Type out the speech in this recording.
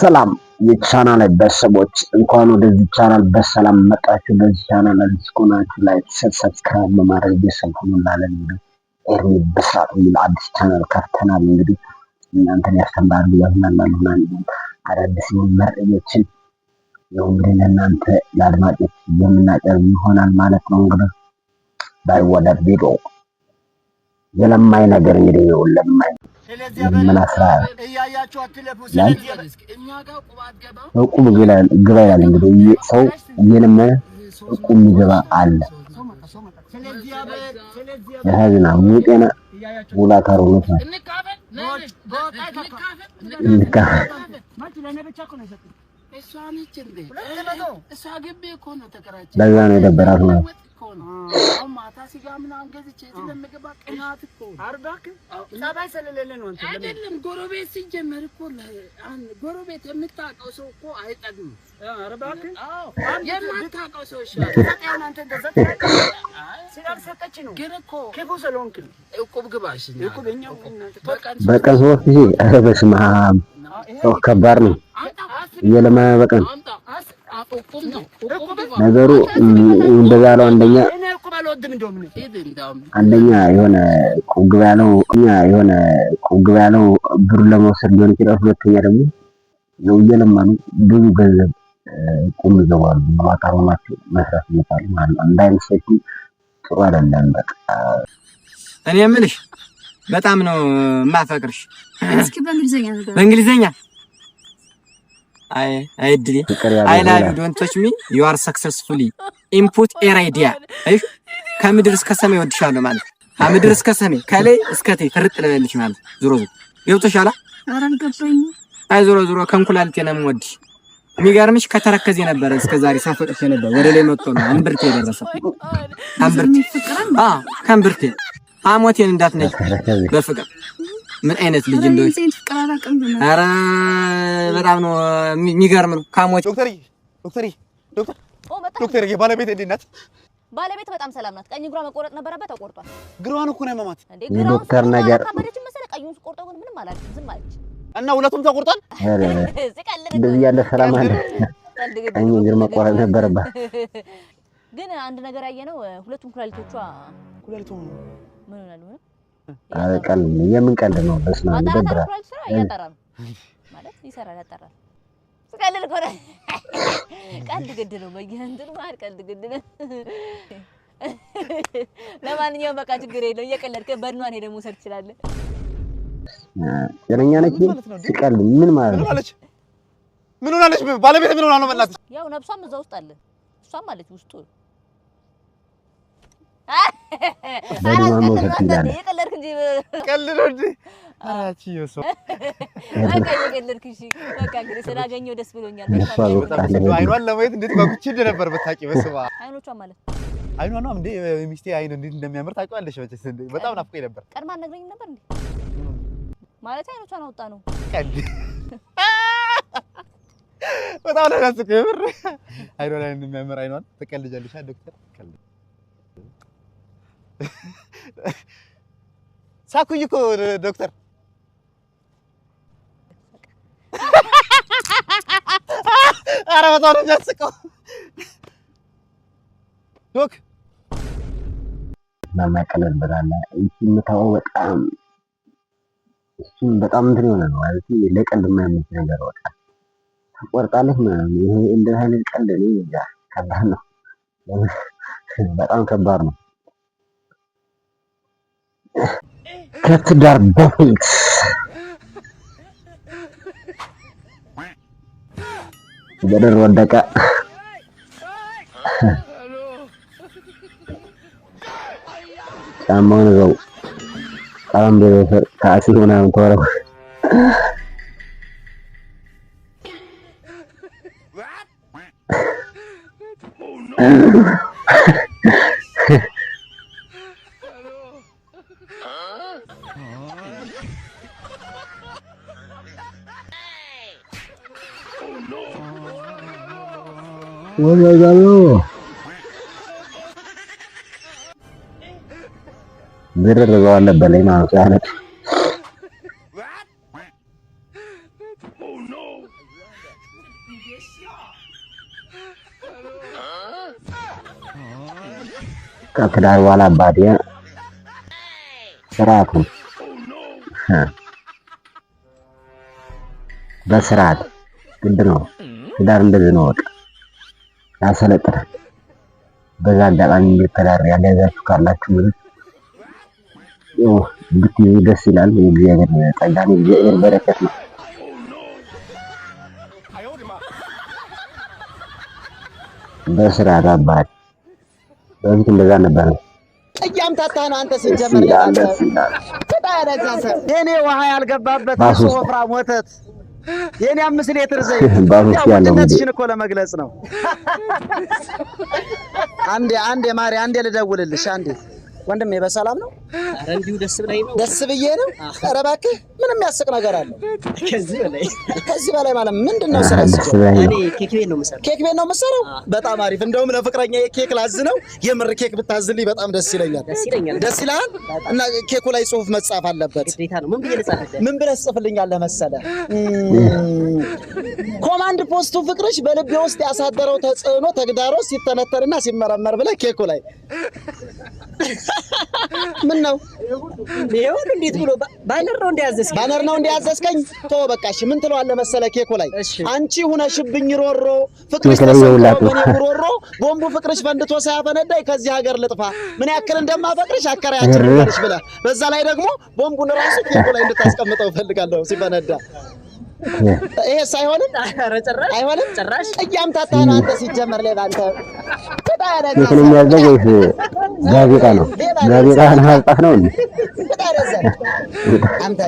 ሰላም የቻናል ቤተሰቦች እንኳን ወደዚህ ቻናል በሰላም መጣችሁ። ለዚህ ቻናል አዲስ ከሆናችሁ ላይክ፣ ሰብስክራይብ በማድረግ ቤተሰብ ሁኑ እንላለን። ኤርሚ ብስራት የሚል አዲስ ቻናል ከፍተናል። እንግዲህ እናንተን ያስተምራሉ፣ ያዝናናሉ እና አዳዲስ መረጃዎችን ያው እንግዲህ ለእናንተ ለአድማጮች የምናቀርብ ይሆናል ማለት ነው። እንግዲህ ባይወዳ ቪዲዮ የለማይ ነገር እንግዲህ ነው ለማይ ምናስራ ቁም ግባ ይላል። እንግዲህ ሰው እየለመነ ቁም ይገባ አለ። የሀዝና ሙጤና ሙላ ካሮት ነው ለዛ ነው የደበራት ነው። ማታ ሲጋምና አንገዝቼ ስለምገባ ቅናት እኮ አርባክ ጸባይ ስለሌለ ነው። አንተ አይደለም ጎረቤት ሲጀመር እኮ ጎረቤት የምታውቀው ሰው እኮ አይጠግም። አርባክ የማታውቀው ሰው ይሻላል። አንተ እንደዛ ሲላልሰጠች ነው ግን እኮ ከጎ ሰሎንክ እቁብ ግባሽ እቁብኛው በቀን 3000 ኧረ በስመ አብ ሰው ከባድ ነው። የለማ በቀን ነገሩ እንደዛ ነው። አንደኛ የሆነ ቁግብ ያለው ብር ለመውሰድ ሊሆን ይችላል። ሁለተኛ ደግሞ ነው እየለመኑ ብዙ ገንዘብ ቁም ይዘዋል። ማካሮናቸው መስራት ይችላል ማለት ነው። እንዳይመስልሽ ጥሩ አይደለም። በቃ እኔ የምልሽ በጣም ነው የማፈቅርሽ። እስኪ በእንግሊዘኛ I did. I love you. Don't touch me. You are successfully input a idea. እሺ ከምድር እስከ ሰማይ ወድሻለሁ ማለት ከምድር እስከ ሰማይ ከላይ እስከ ታይ ፍርጥ ለልሽ ማለት ዞሮ ገብቶሻል? አራን ገባኝ። አይ ዞሮ ከእንኩላልቴ ነው የምወድሽ። የሚገርምሽ ከተረከዘ ነበር እስከዛሬ ሳፈቅሽ ነበር ወደ ላይ መጥቶ ነው አንብርቴ የደረሰው። አንብርቴ ከንብርቴ አሞቴን እንዳትነኝ በፍቅር ምን አይነት ልጅ እንደሆነ ኧረ በጣም ነው የሚገርም ነው። ካሞች ዶክተር የባለቤት እንዴት ናት? ባለቤት በጣም ሰላም ናት። ቀኝ እግሯ መቆረጥ ነበረበት፣ ተቆርጧል። ግሯን እኮ ነው የማማት ዶክተር ነገር ካበደች መሰለ ቀኙን ቆርጠው ግን ምንም አላልኩም፣ ዝም አለች እና ሁለቱም ተቆርጧል። እንደዚህ ያለ ሰላም አለ። ቀኝ እግር መቆረጥ ነበረበት። ግን አንድ ነገር ያየነው ሁለቱም ኩላሊቶቿ ምን ሆናሉ? አረ ቀልድ የምን ቀልድ ነው? በስማ ይደብራል። ያጠራል ማለት ይሰራል፣ ያጠራል። ስቀልል ኮረ ቀልድ ግድ ነው። በየእንትኑ ማር ቀልድ ግድ ነው። ለማንኛውም በቃ ችግር የለው። እየቀለድከ በድኗን ሄደ መውሰድ ትችላለህ። ጤነኛ ነች። ሲቀልድ ምን ማለት ነው? ምን ሆናለች? ባለቤት ምን ሆና ነው መላጥ? ያው ነፍሷም እዛ ውስጥ አለ፣ እሷም አለች ውስጡ። በድኗን መውሰድ ትችላለህ። እየቀለድክ እንጂ ቀልድ እንጂ አራቺዮ ሰው ቀልድክ። እሺ በቃ እንግዲህ ስላገኘው ደስ ብሎኛል። አይኗን ለማየት እንዴት ጓጉቼ እንደነበር በታቂ በስባ አይኖቿ ማለት አይኗ ነው እንዴ ሚስቴ አይን እንዴት እንደሚያምር ታውቂዋለሽ? መቼስ እንዴ በጣም ናፍቆኝ ነበር። ቀድማ አትነግረኝም ነበር እንዴ? ማለት አይኖቿን አውጣ ነው ቀልድ በጣም ነው ያስቀው። ብር አይኗ ላይ እንደሚያምር አይኗን ትቀልጃለሽ ዶክተር? ቀልድ ሳኩኝ እኮ ዶክተር። ኧረ በጣም ነው ያስቀው ዶክ። ለማቀለል በላላ የምታወው በጣም እሱም በጣም እንትን የሆነ ነው ማለት ለቀልድ የማይመች ነገር ወጣ ተቆርጣለህ ምናምን። ይሄ እንደ አይነት ቀልድ ነው እንጃ፣ ከባድ ነው፣ በጣም ከባድ ነው። ከትዳር በፊት በደር ወደቀ ጫማውን ዘው ጠረጴዛ ካሲ ምናምን ተወረወረ። ወላሂ ዝርርበው አለበት ላይ ማለት ያለ ከትዳር በኋላ አባቴ ስርዓቱ በስርዓት ግድ ነው። ትዳር እንደዚህ ነው። በቃ ያሰለጥናል። በዛ አጋጣሚ ትዳር ያለያዛችሁ ካላችሁ ብትይዙ ደስ ይላል። የእግዚአብሔር ጸጋ ነው፣ የእግዚአብሔር በረከት ነው። በስርዓት አባቴ በፊት እንደዛ ነበር ነው። እያምታታህ ነው አንተ ሲጀመር የኔ ውሃ ያልገባበት ወፍራም ወተት የኔ 5 ሊትር ዘይት ያውነትሽን እኮ ለመግለጽ ነው። አንዴ ማሪ አንዴ ልደውልልሽ አንዴ። ወንድሜ በሰላም ነው? ኧረ እንዲሁ ደስ ብለኝ ነው። ደስ ብዬ ነው? ኧረ እባክህ ምንም የሚያስቅ ነገር አለ? ከዚህ በላይ ማለት ምንድነው? እኔ ኬክ ቤት ነው የምሰራው። ኬክ ቤት ነው የምሰራው? በጣም አሪፍ። እንደውም ለፍቅረኛ ኬክ ላዝ ነው። የምር ኬክ ብታዝልኝ በጣም ደስ ይለኛል። ደስ ይላል? እና ኬኩ ላይ ጽሁፍ መጻፍ አለበት። ግዴታ ነው። ምን ብዬ ልጻፍልህ? ምን ብለህ ትጽፍልኛለህ መሰለህ? ኮማንድ ፖስቱ ፍቅርሽ በልቤ ውስጥ ያሳደረው ተጽዕኖ ተግዳሮት ሲተነተንና ሲመረመር ብለህ ኬኩ ላይ ምን ነው? ይሁን እንዴት ብሎ ባነር ነው እንዲያዘዝከኝ? ባነር ነው እንዲያዘዝከኝ? ተው በቃ እሺ። ምን ትለዋለህ መሰለህ ኬኩ ላይ አንቺ ሁነሽብኝ ሮሮ ፍቅርሽ ተሰውሮ በኔ ሮሮ ቦምቡ ፍቅርሽ ፈንድቶ ሳያፈነዳይ ከዚህ ሀገር ልጥፋ ምን ያክል እንደማፈቅርሽ አከራያችን ይልሽ ብለህ በዛ ላይ ደግሞ ቦምቡን ራሱ ኬኩ ላይ እንድታስቀምጠው እፈልጋለሁ ሲፈነዳ። ይሄ ሳይሆንም አይሆንም ጭራሽ እያምታታህ ነው አንተ ሲጀመር ሌላ አንተ ኬኩን የሚያዘው ወይስ ጋዜጣ ነው? ጋዜጣ ነው ነው እንዴ? አንተ